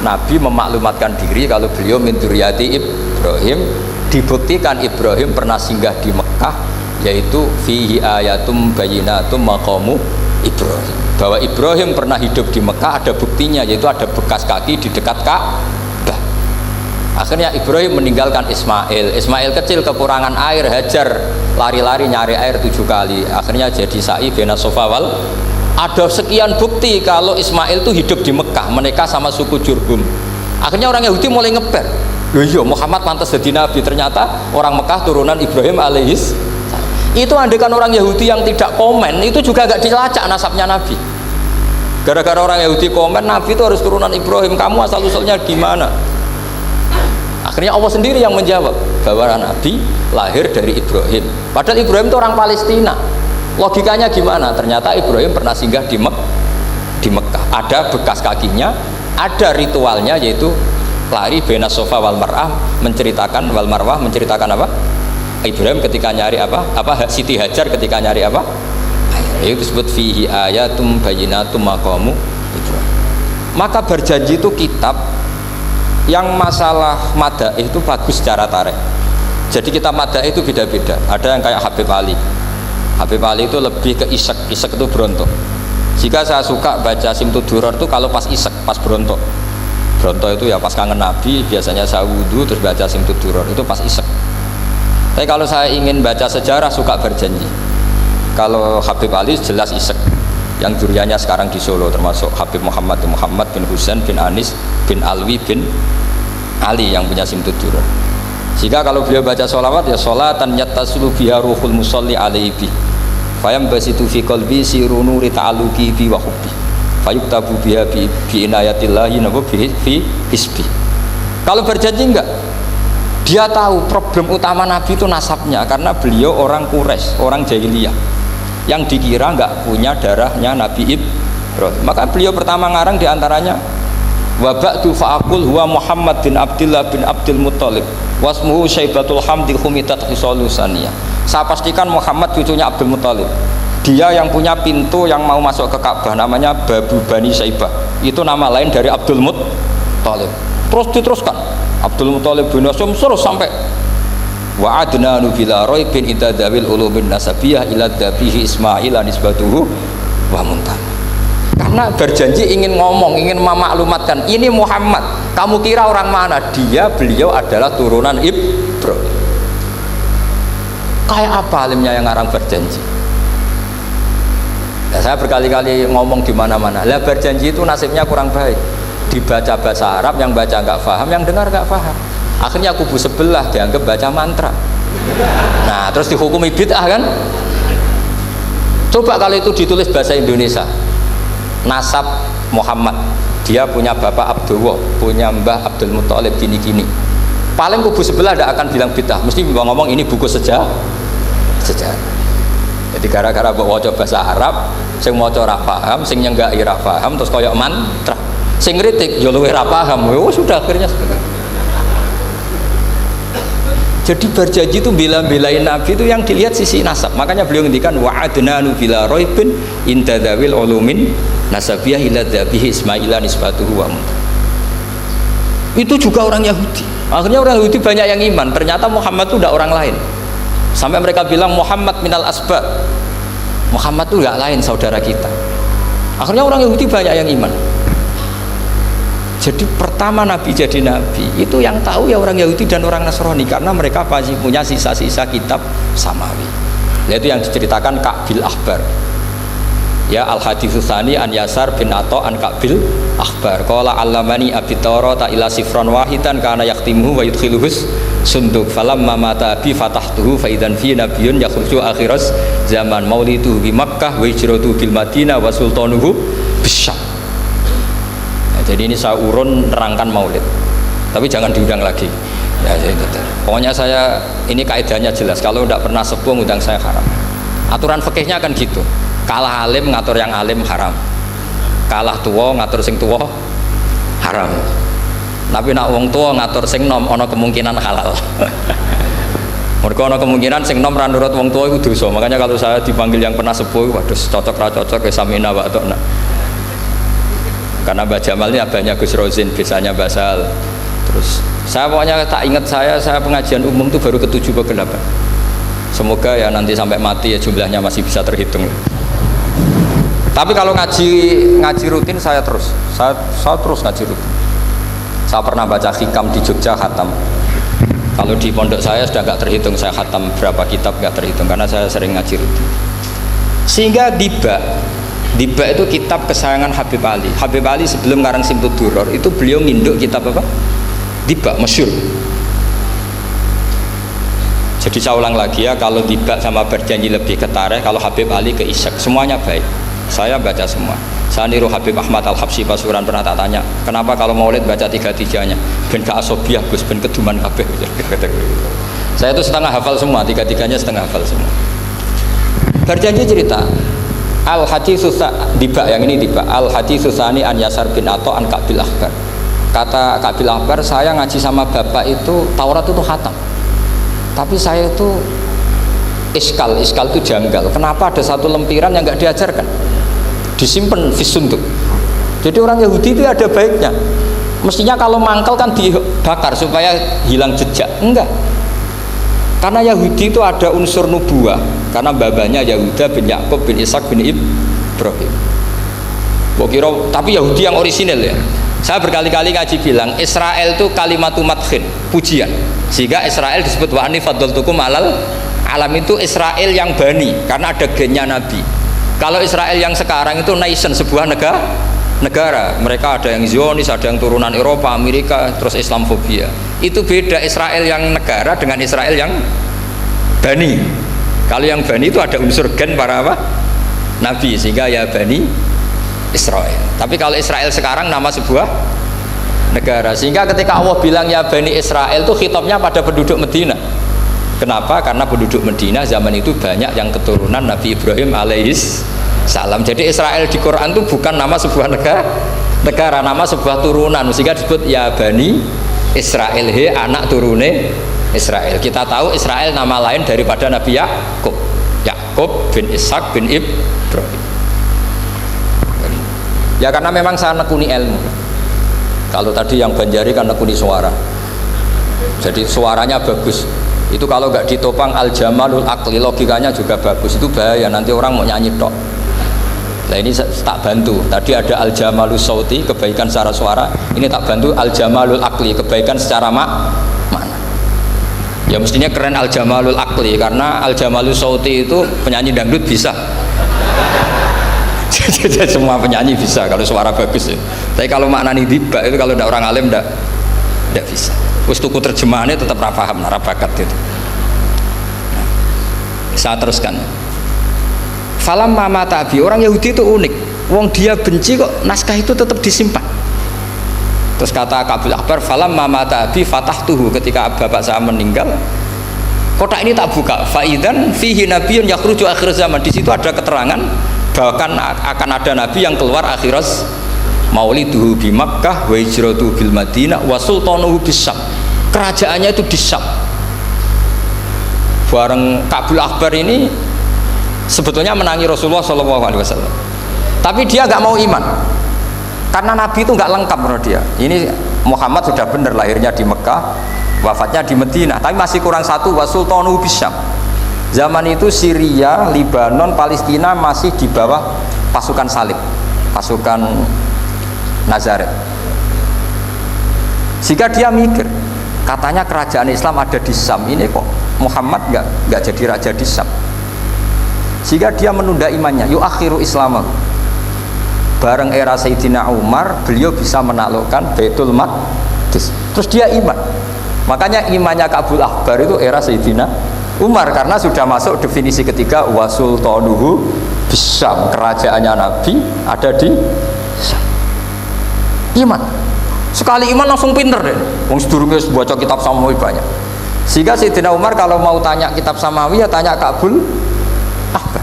Nabi memaklumatkan diri kalau beliau min dzurriyyati Ibrahim. Dibuktikan Ibrahim pernah singgah di Mekah, yaitu fihi ayatum bayyinatum maqamu Ibrahim, bahwa Ibrahim pernah hidup di Mekah, ada buktinya, yaitu ada bekas kaki di dekat Ka'bah. Akhirnya Ibrahim meninggalkan Ismail kecil kekurangan air, Hajar lari-lari nyari air 7 kali, akhirnya jadi sa'i bena sofa wal. Ada sekian bukti kalau Ismail itu hidup di Mekah, menikah sama suku Jurhum. Akhirnya orang Yahudi mulai ngeper, loh iya Muhammad pantas jadi Nabi, ternyata orang Mekah turunan Ibrahim alaihis. Itu andekan orang Yahudi yang tidak komen, itu juga gak dilacak nasabnya Nabi. Gara-gara orang Yahudi komen, Nabi itu harus turunan Ibrahim, kamu asal-usulnya gimana? Akhirnya Allah sendiri yang menjawab bahwa Nabi lahir dari Ibrahim. Padahal Ibrahim itu orang Palestina. Logikanya gimana? Ternyata Ibrahim pernah singgah di Mekah. Ada bekas kakinya, ada ritualnya, yaitu lari bena sofa wal marwah, menceritakan wal marwah, menceritakan apa? Ibrahim ketika nyari apa Siti Hajar ketika nyari apa, itu disebut fihi ayatum bayyinatum maqamu Ibrahim. Maka Berjanji itu kitab yang masalah madaih itu bagus secara tarikh. Jadi kitab madaih itu beda-beda. Ada yang kayak Habib Ali itu lebih ke isek itu berontok. Jika saya suka baca Simtud Duror itu kalau pas isek, pas berontok itu ya pas kangen Nabi, biasanya saya wudhu terus baca Simtud Duror, itu pas isek. Tapi kalau saya ingin baca sejarah suka Berjanji. Kalau Habib Ali jelas isek. Yang duriannya sekarang di Solo termasuk Habib Muhammad bin Husain bin Anis bin Alwi bin Ali yang punya Simtud Duror. Jika kalau beliau baca sholawat ya sholatan yattasulu biha ruhul musalli alaihi bi fayam basitu fi qalbi siru nuri ta'aluki bi wa hubbi fayuktabu biha bi inayatillahi nabu fi hisbi. Kalau Berjanji enggak, dia tahu problem utama Nabi itu nasabnya, karena beliau orang Quraisy, orang jahiliyah yang dikira nggak punya darahnya Nabi Ibrahim. Maka beliau pertama ngarang diantaranya wa ba'du fa'aqul huwa Muhammad bin Abdillah bin Abdul Muttalib wasmuhu Syaibatul Hamdi Khumitat Hisalusaniyah. Saya pastikan Muhammad cucunya Abdul Muttalib, dia yang punya pintu yang mau masuk ke Ka'bah, namanya Babu Bani Syaibah, itu nama lain dari Abdul Muttalib. Terus diteruskan Abdul Muttalib bin Hasyim terus sampai wa adnanu bila raibin idadawil ulumin nasabiyah ila dabihi Ismail nisbatuhu wa muntam. Karena Berjanji ingin ngomong, ingin memaklumatkan ini Muhammad, kamu kira orang mana? Beliau adalah turunan Ibrahim. Kayak apa alimnya yang ngarang Berjanji? Ya, saya berkali-kali ngomong di mana-mana. Lah Berjanji itu nasibnya kurang baik, dibaca bahasa Arab, yang baca nggak paham, yang dengar nggak paham. Akhirnya kubu sebelah dianggap baca mantra. Nah, terus dihukumi bid'ah kan? Coba kalau itu ditulis bahasa Indonesia, nasab Muhammad, dia punya bapak Abdullah, punya mbah Abdul Muttalib gini-gini, paling kubu sebelah tidak akan bilang bid'ah, mesti ngomong ini buku sejarah. Jadi gara-gara baca bahasa Arab, sing maca ora paham, sing nyenggaki ora paham, terus koyok mantra. Sing kritik yo luwih ra paham. Sudah akhirnya seperti itu. Jadi Berjanji itu bela-belain Nabi itu yang dilihat sisi nasab. Makanya beliau ngendikan wa adnanu bila raibin intadawil ulumin nasabiyah ila dhabihi Ismaila nisbatuhu wa muntam. Itu juga orang Yahudi. Akhirnya orang Yahudi banyak yang iman. Ternyata Muhammad itu tidak orang lain. Sampai mereka bilang Muhammad minal asbab. Muhammad itu tidak lain saudara kita. Akhirnya orang Yahudi banyak yang iman. Jadi pertama Nabi jadi Nabi itu yang tahu ya orang Yahudi dan orang Nasrani, karena mereka pasti punya sisa-sisa kitab samawi. Yaitu yang diceritakan Ka'bil Ahbar. Ya al-haditsus tsani an Yasar bin Atha an Ka'bil Ahbar. Qala allamani abi Tawrata ila sifran wahidan kana yaktimuhu wa yudkhiluhus sunduk falamma mata bi fatahtuhu fa idzan fi nabiyyun yakhruju akhiras zaman maulidu bi Makkah wa hijratu bil Madinah wa sultanuhu bisyam. Jadi ini saya urun nerangkan maulid, tapi jangan diundang lagi ya, pokoknya saya ini kaidahnya jelas, kalau tidak pernah sepuh undang saya haram. Aturan fikihnya kan gitu. Kalah alim ngatur yang alim haram. Kalah tua ngatur sing tua haram. Tapi nak wong tua ngatur sing nom ana kemungkinan halal. Mereka ana kemungkinan sing nom ra nurut wong tua itu dosa. Makanya kalau saya dipanggil yang pernah sepuh, waduh cocok ra cocok ya samina wa ta'na. Karena Mbah Jamal ini abahnya Gus Rozin, biasanya Basal. Terus saya pokoknya tak ingat saya pengajian umum itu baru ke-7 ke 8. Semoga ya nanti sampai mati ya jumlahnya masih bisa terhitung. Tapi kalau ngaji rutin saya terus ngaji rutin. Saya pernah baca hikam di Jogja khatam. Kalau di pondok saya sudah nggak terhitung saya khatam berapa kitab, nggak terhitung karena saya sering ngaji rutin. Sehingga Diba itu kitab kesayangan Habib Ali. Habib Ali sebelum ngarang Simtud Duror itu beliau nginduk kitab apa? Diba, masyhur. Jadi saya ulang lagi ya, kalau Diba sama Berjanji lebih ke tarikh, kalau Habib Ali ke Isyak, semuanya baik. Saya baca semua. Saya niru Habib Ahmad Al-Habsyi Pasuruan, pernah tak tanya, kenapa kalau Maulid baca 3-3-nya? Ben ke asobiah Gus, ben keduman kabeh. Saya itu setengah hafal semua, 3-3-nya setengah hafal semua. Berjanji cerita Al-Haditsus Diba, yang ini Diba. Al-Haditsus Tsani an Yasar bin Atha an Kabil Akbar. Kata Kabil Akbar, saya ngaji sama bapak itu Taurat itu khatam. Tapi saya itu iskal itu janggal. Kenapa ada satu lempiran yang nggak diajarkan? Disimpan fisunduk. Jadi orang Yahudi itu ada baiknya. Mestinya kalau mangkal kan dibakar supaya hilang jejak. Enggak. Karena Yahudi itu ada unsur nubuah. Karena babanya Yahuda bin Yakub bin Ishak bin Ibrahim. Tapi Yahudi yang orisinil ya. Saya berkali-kali ngaji bilang Israel itu kalimatu madhin, pujian. Sehingga Israel disebut wa ani faddaltukum alal alam, itu Israel yang bani karena ada gennya Nabi. Kalau Israel yang sekarang itu nation, sebuah negara. Mereka ada yang Zionis, ada yang turunan Eropa, Amerika, terus Islamfobia. Itu beda Israel yang negara dengan Israel yang bani. Kalau yang bani itu ada unsur gen para apa? Nabi, sehingga ya bani Israel. Tapi kalau Israel sekarang nama sebuah negara, sehingga ketika Allah bilang ya Bani Israel itu khitabnya pada penduduk Medina. Kenapa? Karena penduduk Medina zaman itu banyak yang keturunan Nabi Ibrahim alaihis salam. Jadi Israel di Quran itu bukan nama sebuah negara, nama sebuah turunan, sehingga disebut ya Bani Israel, he anak turune Israel. Kita tahu Israel nama lain daripada Nabi Yakub bin Ishak bin Ibrahim. Ya karena memang saya nekuni ilmu. Kalau tadi yang Banjari kan nekuni suara. Jadi suaranya bagus. Itu kalau nggak ditopang al-jamalul akli, logikanya juga bagus. Itu bahaya, nanti orang mau nyanyi tok. Nah ini tak bantu. Tadi ada al-jamalul sauti, kebaikan secara suara. Ini tak bantu al-jamalul akli, kebaikan secara mana? Ya mestinya keren al-jamalul akli, karena al-jamalul sauti itu penyanyi dangdut bisa. Jadi semua penyanyi bisa kalau suara bagus ya. Tapi kalau maknani Diba itu kalau tidak orang alim tidak bisa. Terus tuku terjemahannya tetap paham, bakat itu. Nah, saya teruskan. Falam mama tabi, orang Yahudi itu unik. Wong dia benci kok naskah itu tetap disimpan. Terus kata Kabil Akbar, falam mama tabi fatahtuhu, ketika bapak saya meninggal, kotak ini tak buka. Faidan fihi nabiyun yakhruju akhir zaman. Di situ ada keterangan bahkan akan ada nabi yang keluar akhirat, mauliduhu bi Makkah wa hijratuhu bil Madinah wa sultanuhu bis Syam. Kerajaannya itu di Syam. Bareng Kabil Akbar ini sebetulnya menangi Rasulullah SAW, tapi dia nggak mau iman karena nabi itu nggak lengkap menurut dia. Ini Muhammad sudah benar lahirnya di Mekah, wafatnya di Madinah, tapi masih kurang satu, wa sultanuhu bis Syam. Zaman itu Syria, Lebanon, Palestina masih di bawah pasukan salib, pasukan Nazaret. Jika dia mikir, katanya kerajaan Islam ada di Syam, ini kok Muhammad nggak jadi raja di Syam. Jika dia menunda imannya, yuakhiru Islamahu. Bareng era Sayyidina Umar, beliau bisa menaklukkan Baitul Maqdis. Terus dia iman. Makanya imannya Kabil Akbar itu era Sayyidina Umar, karena sudah masuk definisi ketiga wa sultanuhu bisyam, kerajaannya Nabi ada di Syam. Iman. Sekali iman langsung pinter deh. Wong sedurunge baca kitab Samawi banyak. Sehingga Sayyidina Umar kalau mau tanya kitab Samawi ya tanya Kabil Apa?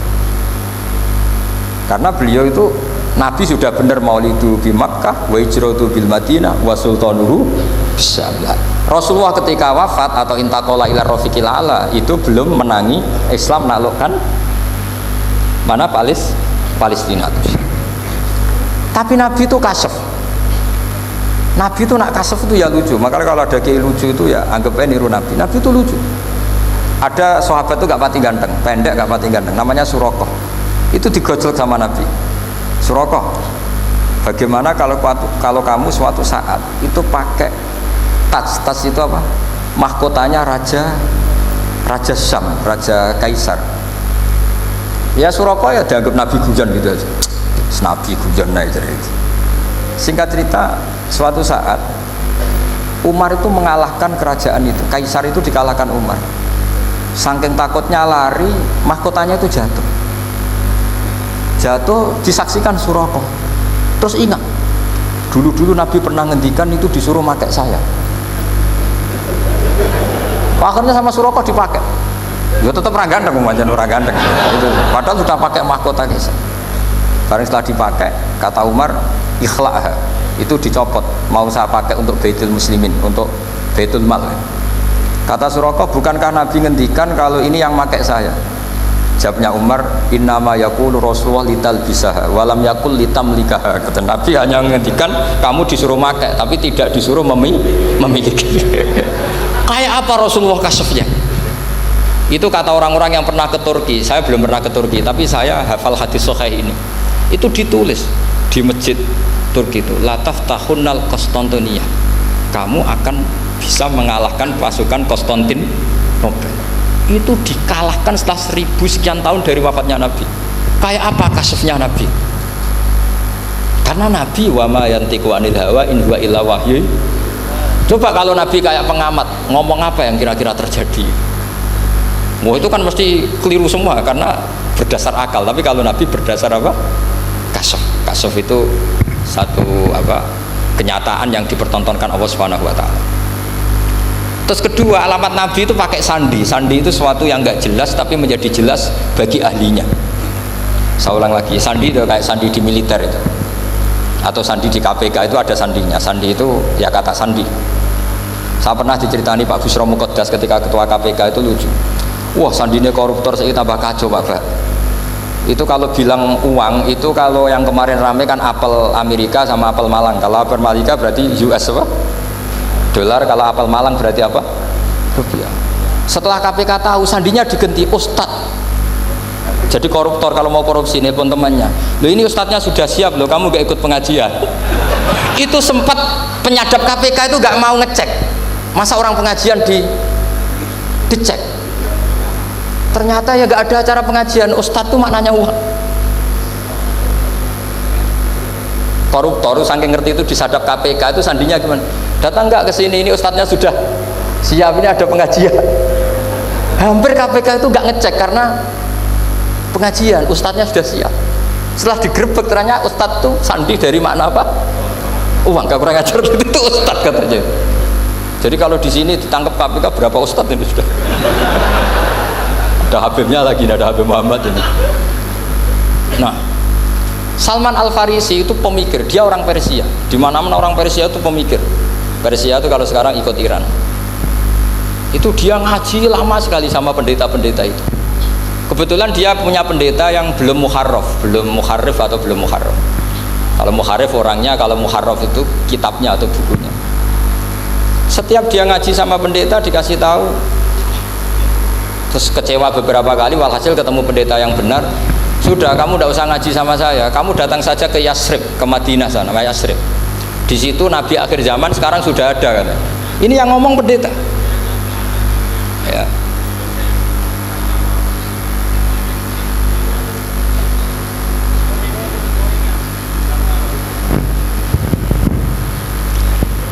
Karena beliau itu Nabi sudah benar maulidu bi Makkah wa hijratu bil Madinah wa sultanuhu bisyam. Rasulullah ketika wafat atau intaqala ila rafiqil ala itu belum menangi Islam menaklukkan mana Palestina itu. Tapi Nabi itu kasef. Nabi itu nak kasef itu ya lucu. Makanya kalau ada kiai lucu itu ya anggap aja niru Nabi. Nabi itu lucu. Ada sahabat itu gak pati ganteng, pendek gak pati ganteng, namanya Surakoh. Itu digojlok sama Nabi. Surakoh, bagaimana kalau kamu suatu saat itu pakai tas itu apa? Mahkotanya raja Syam, raja Kaisar. Ya Surakoh ya dianggap Nabi Gujan gitu aja. Nabi Gujan aja. Singkat cerita, suatu saat Umar itu mengalahkan kerajaan itu. Kaisar itu dikalahkan Umar. Saking takutnya lari, mahkotanya itu jatuh disaksikan Surakoh. Terus ingat, dulu Nabi pernah ngendikan itu disuruh pakai saya. Akhirnya sama Surakoh dipakai. Ya tetap orang ganteng, orang ganteng. Itu padahal sudah pakai mahkota Kaisar. Barang setelah dipakai, kata Umar, ikhla'ha, itu dicopot. Mau saya pakai untuk Baitul Muslimin, untuk Baitul Mal. Kata Surakoh, bukankah Nabi ngendikan kalau ini yang pakai saya? Jawabnya Umar, innama yaqulu Rasulullah lital bisaha walam yaqul litamlikaha. Kata Nabi hanya ngendikan kamu disuruh pakai tapi tidak disuruh memiliki. Kayak apa Rasulullah kasefnya? Itu kata orang-orang yang pernah ke Turki. Saya belum pernah ke Turki, tapi saya hafal hadis sahih ini. Itu ditulis di masjid Turki itu, la taftahunnal Konstantiniyah. Kamu akan bisa mengalahkan pasukan Konstantinopel. Itu dikalahkan setelah 1000 sekian tahun dari wafatnya Nabi. Kayak apa kasefnya Nabi? Karena Nabi wa ma yantiqu anil hawa in huwa illa wahyu. Coba kalau Nabi kayak pengamat, ngomong apa yang kira-kira terjadi? Wah itu kan mesti keliru semua karena berdasar akal. Tapi kalau Nabi berdasar apa? Kasef. Kasef itu satu apa? Kenyataan yang dipertontonkan Allah Subhanahu wa taala. Terus kedua, alamat Nabi itu pakai sandi. Sandi itu sesuatu yang enggak jelas tapi menjadi jelas bagi ahlinya. Saya ulang lagi, sandi itu kayak sandi di militer itu. Atau sandi di KPK itu ada sandinya. Sandi itu ya kata sandi. Saya pernah diceritani Pak Busro Muqaddas ketika ketua KPK itu lucu. Wah, sandinya koruptor saya tambah kacau Pak. Itu kalau bilang uang itu kalau yang kemarin rame kan apel Amerika sama apel Malang. Kalau apel Amerika berarti US apa? Dolar, kalau apel Malang berarti apa? Rupiah. Setelah KPK tahu sandinya diganti Ustadz. Jadi koruptor kalau mau korupsi ini pun temannya. Loh ini Ustadznya sudah siap loh, kamu gak ikut pengajian. Itu sempat penyadap KPK itu gak mau ngecek. Masa orang pengajian dicek. Ternyata ya gak ada acara pengajian. Ustadz itu maknanya uang. Koruptor saking ngerti itu disadap KPK itu sandinya gimana? Datang nggak ke sini, ini ustadznya sudah siap, ini ada pengajian. Hampir KPK itu nggak ngecek karena pengajian, ustadznya sudah siap. Setelah digerebek ternyata ustadz tuh sandi dari makna apa? Uang, gak kurang ajar gitu, itu ustadz katanya. Jadi kalau di sini ditangkap KPK berapa ustadz ini sudah? Ada Habibnya lagi, ada Habib Muhammad ini. Nah, Salman Al Farisi itu pemikir, dia orang Persia. Di mana-mana orang Persia itu pemikir. Persia itu kalau sekarang ikut Iran. Itu dia ngaji lama sekali sama pendeta-pendeta itu. Kebetulan dia punya pendeta yang belum muharraf atau belum muharraf. Kalau muharraf orangnya, kalau muharraf itu kitabnya atau bukunya. Setiap dia ngaji sama pendeta dikasih tahu. Terus kecewa beberapa kali, walhasil ketemu pendeta yang benar. Sudah, kamu tidak usah ngaji sama saya. Kamu datang saja ke Yasrib, ke Madinah sana, Yasrib. Di situ Nabi akhir zaman sekarang sudah ada kan. Ini yang ngomong pendeta. Ya.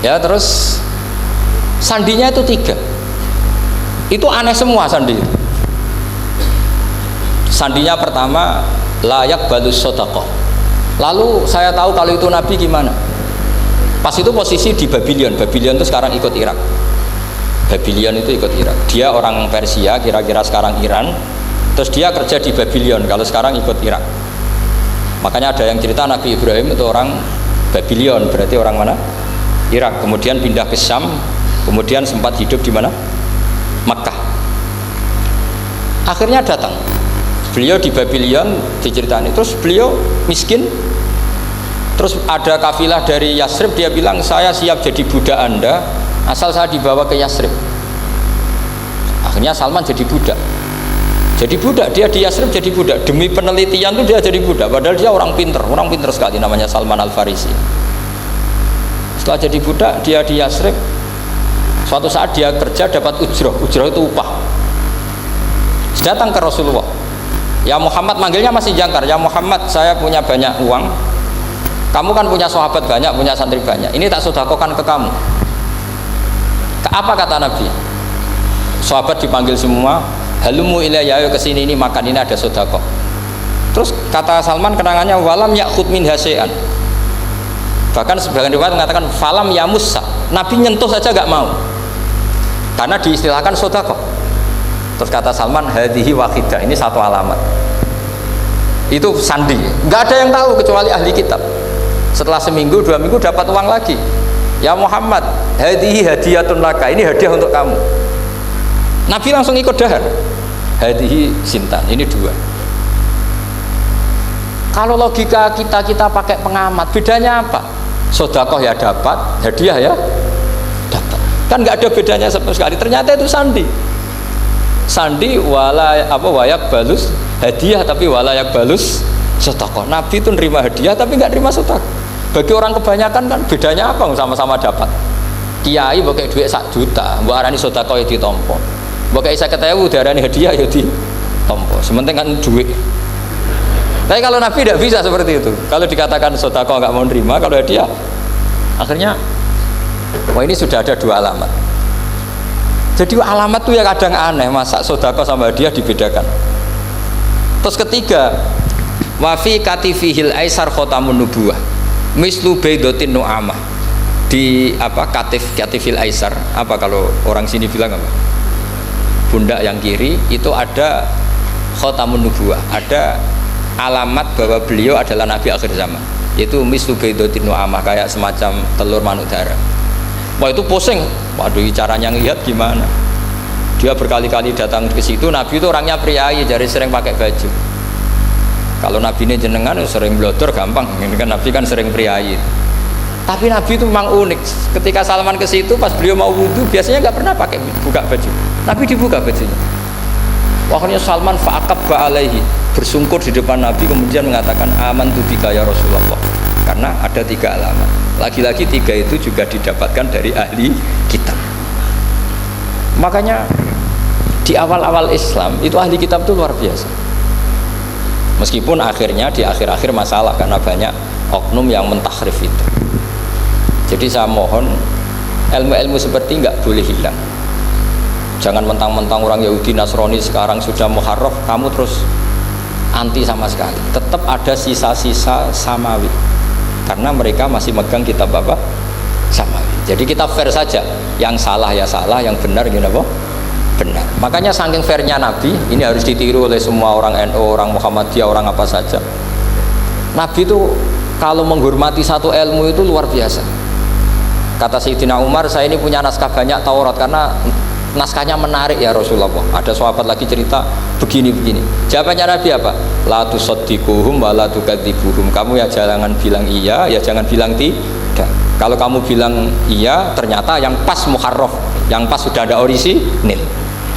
Ya terus sandinya itu 3. Itu aneh semua sandi itu. Sandinya pertama layak balus sodakoh. Lalu saya tahu kalau itu Nabi gimana. Pas itu posisi di Babylon. Babylon itu sekarang ikut Irak. Babylon itu ikut Irak. Dia orang Persia, kira-kira sekarang Iran. Terus dia kerja di Babylon, kalau sekarang ikut Irak. Makanya ada yang cerita Nabi Ibrahim itu orang Babylon, berarti orang mana? Irak. Kemudian pindah ke Syam, kemudian sempat hidup di mana? Makkah. Akhirnya datang. Beliau di Babylon diceritani. Terus beliau miskin. Terus ada kafilah dari Yasrib, dia bilang saya siap jadi budak Anda asal saya dibawa ke Yasrib. Akhirnya Salman jadi budak. Jadi budak, dia di Yasrib jadi budak. Demi penelitian tuh dia jadi budak. Padahal dia orang pinter sekali, namanya Salman Al-Farisi. Setelah jadi budak, dia di Yasrib. Suatu saat dia kerja dapat ujroh itu upah. Datang ke Rasulullah. Ya Muhammad, manggilnya masih jangkar. Ya Muhammad, saya punya banyak uang. Kamu kan punya sahabat banyak, punya santri banyak. Ini tak sedekahkan ke kamu. Apa kata Nabi? Sahabat dipanggil semua. Halumu ilayya, ayo kesini, ini makan, ini ada sedekah. Terus kata Salman kenangannya walam ya'khud min hasya'an. Bahkan sebagian riwayat mengatakan falam yamussa. Nabi nyentuh saja gak mau. Karena diistilahkan sedekah. Terus kata Salman hadhihi wahidah, ini satu alamat. Itu sandi. Gak ada yang tahu kecuali ahli kitab. Setelah seminggu, 2 minggu dapat uang lagi. Ya Muhammad, hadhihi hadiyatun laka, ini hadiah untuk kamu. Nabi langsung ikut dahar. Hadhihi sintan, ini 2. Kalau logika kita pakai pengamat, bedanya apa? Sedekah ya dapat, hadiah ya dapat. Kan nggak ada bedanya sama sekali. Ternyata itu sandi. Sandi wayak balus hadiah, tapi walayak balus sedekah. Nabi itu nerima hadiah tapi nggak nerima sedekah. Bagi orang kebanyakan kan bedanya apa? Sama-sama dapat. Kiai pakai duit 1 juta, mbok arani sedekah ya ditampa. Mbok kayak 50.000 diarani hadiah ya ditampa. Sementing kan duit. Tapi kalau Nabi tidak bisa seperti itu. Kalau dikatakan sedekah nggak mau nerima, kalau hadiah akhirnya wah ini sudah ada 2 alamat. Jadi alamat tuh ya kadang aneh, masa sedekah sama hadiah dibedakan. Terus ketiga, wa fi katifihil aisar khatamun nubuwah mislu baidatin nu'amah. Di katifil aisar, apa kalau orang sini bilang apa? Pundak yang kiri itu ada khatamun nubuwah, ada alamat bahwa beliau adalah nabi akhir zaman, yaitu mislu baidatin nu'amah, kayak semacam telur manuk darah. Wah itu pusing, waduh caranya ngelihat gimana. Dia berkali-kali datang ke situ. Nabi itu orangnya priayi, jadi sering pakai baju. Kalau Nabi ini jenengan sering blodor gampang, ini kan Nabi kan sering priayi. Tapi Nabi itu memang unik. Ketika Salman ke situ, pas beliau mau wudhu, biasanya nggak pernah pakai buka baju. Nabi dibuka bajunya. Akhirnya Salman fa'aqabba alaihi, bersungkur di depan Nabi, kemudian mengatakan amantu bika ya Rasulullah. Karena ada 3 alamat. Lagi-lagi 3 itu juga didapatkan dari ahli kitab. Makanya di awal-awal Islam itu ahli kitab itu luar biasa. Meskipun akhirnya di akhir-akhir masalah karena banyak oknum yang mentahrif itu. Jadi saya mohon ilmu-ilmu seperti nggak boleh hilang. Jangan mentang-mentang orang Yahudi Nasrani sekarang sudah muharraf kamu terus anti sama sekali. Tetap ada sisa-sisa samawi karena mereka masih megang kitab apa? Samawi. Jadi kita fair saja. Yang salah ya salah, yang benar gini apa? Benar. Makanya saking fairnya Nabi, ini harus ditiru oleh semua orang NU, orang Muhammadiyah, orang apa saja. Nabi itu kalau menghormati satu ilmu itu luar biasa. Kata Sayyidina Umar, saya ini punya naskah banyak Taurat karena naskahnya menarik ya Rasulullah. Ada sahabat lagi cerita begini-begini. Jawabannya Nabi apa? La tusaddiquhum wa la tukadzibuhum. Kamu ya jangan bilang iya, ya jangan bilang tidak. Kalau kamu bilang iya, ternyata yang pas muharraf, yang pas sudah ada orisinil.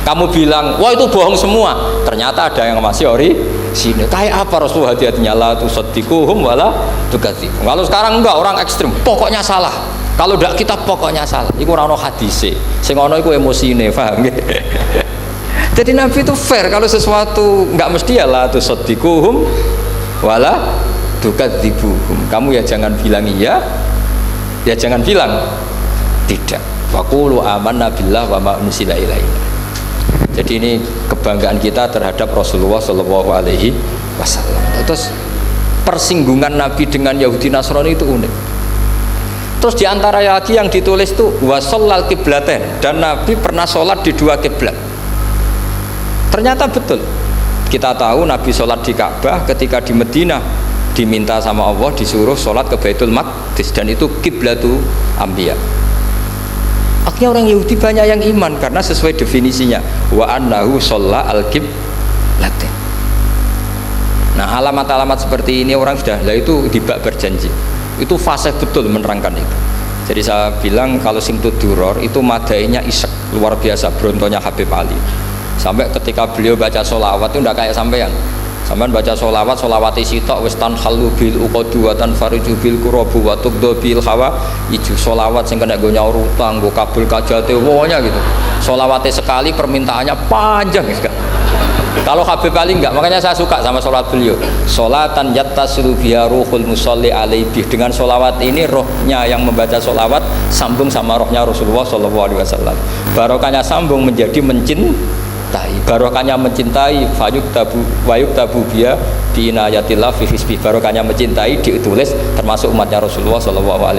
Kamu bilang, wah itu bohong semua, ternyata ada yang masih orisinil. Kayak apa Rasulullah hati-hatinya? La tusaddiquhum wa la tukadzibuhum. Kalau sekarang enggak, orang ekstrim, pokoknya salah. Kalau tidak kita pokoknya salah. Iku ora ono hadise. Sing ono iku emosine, paham nggih? Jadi Nabi itu fair, kalau sesuatu enggak mesti ya la tusaddiquhum wa la tukadzibuhum. Kamu ya jangan bilang iya, ya jangan bilang tidak. Wa qulu amanna billah wa ma unzila ilaina. Jadi ini kebanggaan kita terhadap Rasulullah Shallallahu Alaihi Wasallam. Terus persinggungan Nabi dengan Yahudi Nasrani itu unik. Terus diantara lagi yang ditulis itu wasallal kiblaten, dan Nabi pernah sholat di 2 kiblat. Ternyata betul. Kita tahu Nabi sholat di Ka'bah, ketika di Madinah diminta sama Allah disuruh sholat ke Baitul Maqdis, dan itu kiblatu anbiya. Akhirnya orang Yahudi banyak yang iman karena sesuai definisinya, wa annahu sholla al-qiblatin. Nah, alamat-alamat seperti ini orang sudah, lah itu dibak berjanji. Itu fase betul menerangkan itu. Jadi saya bilang kalau Simtuduror itu madainya isek luar biasa, brontonya Habib Ali. Sampai ketika beliau baca sholawat itu tidak kayak sampean. Sampean baca sholawat, sholawati sitok wis tanhalu bil uqadu wa tanfariju bil qurabu wa tuqdu bil hawa iju sholawat sing kena go nyaur utang, go kabul kajate pokoknya gitu. Sholawate sekali permintaannya panjang gitu. Kalau Habib Ali enggak, makanya saya suka sama sholat beliau. Sholatan yattasilu biha ruhul musalli alaihi. Dengan sholawat ini rohnya yang membaca sholawat sambung sama rohnya Rasulullah SAW. Barokahnya sambung menjadi mencintai. Barokahnya mencintai fayuk tabu biha biinayatillah fi hisbi. Barokahnya mencintai ditulis termasuk umatnya Rasulullah SAW.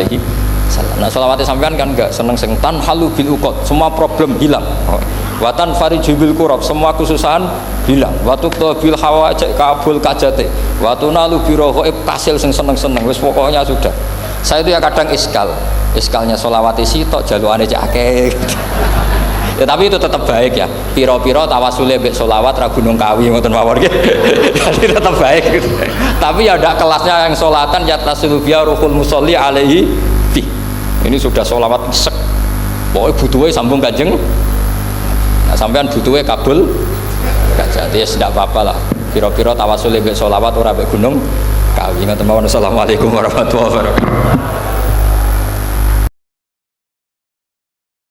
Nah, sholawatnya sampean kan enggak seneng tan halu bil uqad, semua problem hilang. Watan fariju bil kurab, semua kesusahan hilang. Watu bil hawa cek kabul kajate. Watu nalu biro goib kasil sing seneng-seneng. Wis pokoknya sudah. Saya itu ya kadang iskalnya sholawati sitok jaluane cek akeh. Ya tapi itu tetap baik ya. Piro-piro tawasule mbek sholawat ra Gunung Kawi ngoten mawon nggih. Jadi tetap baik gitu. Tapi ya ndak kelasnya yang sholatan yattasilu biha ruhul musolli alaihi fi. Ini sudah sholawat sek. Pokoknya butuhe sambung Kanjeng. Nah, sampean butuhnya kabul gak jadi ya tidak apa-apa lah. Piro-piro tawasul mbek sholawat ora mbek Gunung Kawi. Assalamualaikum warahmatullahi wabarakatuh.